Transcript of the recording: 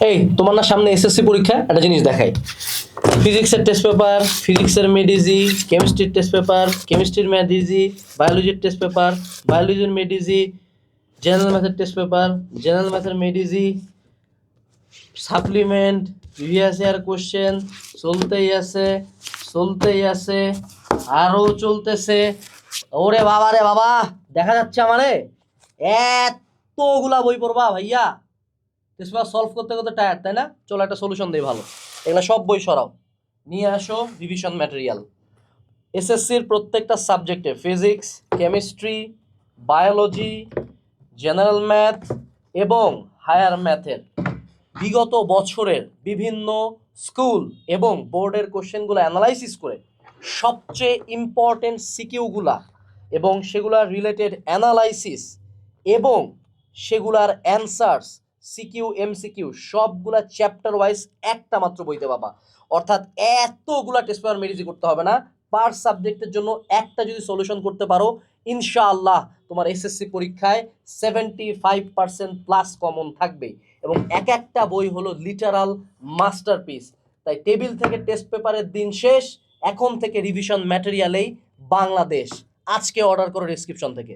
এই তোমার না সামনে এসএসসি পরীক্ষা, একটা জিনিস দেখাই। ফিজিক্সের টেস্ট পেপার, ফিজিক্সের মেড ইজি, কেমিস্ট্রির টেস্ট পেপার, কেমিস্ট্রির ম্যাথ ইজি, বায়োলজির টেস্ট পেপার, বায়োলজির মেড ইজি, জেনারেল ম্যাথের টেস্ট পেপার, জেনারেল ম্যাথের made easy, supplement, previous year question চলতেই আছে, আরও চলতেছে। ওরে বাবা রে বাবা, দেখা যাচ্ছে আমারে এতগুলা বই পড়বা ভাইয়া, টেস্ট পেপার সলভ করতে করতে টায়ার, তাই না? চলো একটা সলিউশন দেই ভালো। এগুলা সব বই সরাও, নিয়ে আসো রিভিশন ম্যাটেরিয়াল। এসএসসির প্রত্যেকটা সাবজেক্টে physics, chemistry, biology, general math এবং হায়ার ম্যাথের বিগত বছরের বিভিন্ন স্কুল এবং বোর্ডের কোশ্চেনগুলো অ্যানালাইসিস করে সবচেয়ে ইম্পর্টেন্ট সিকিউগুলা এবং সেগুলার রিলেটেড অ্যানালাইসিস এবং সেগুলার অ্যানসার্স, সিকিউ এমসিকিউ সবগুলা চ্যাপ্টার ওয়াইজ একটা মাত্র বইতে পাবা। অর্থাৎ এতগুলা টেস্ট পেপার মেরিজি করতে হবে না। পার সাবজেক্টের জন্য একটা যদি সলিউশন করতে পারো, ইনশাআল্লাহ তোমার এসএসসি পরীক্ষায় 75% প্লাস কমন থাকবেই। এবং এক একটা বই হলো লিটারাল মাস্টারপিস। তাই টেবিল থেকে টেস্ট পেপারের দিন শেষ, এখন থেকে রিভিশন ম্যাটেরিয়ালেই বাংলাদেশ। আজকে অর্ডার করো ডেসক্রিপশন থেকে।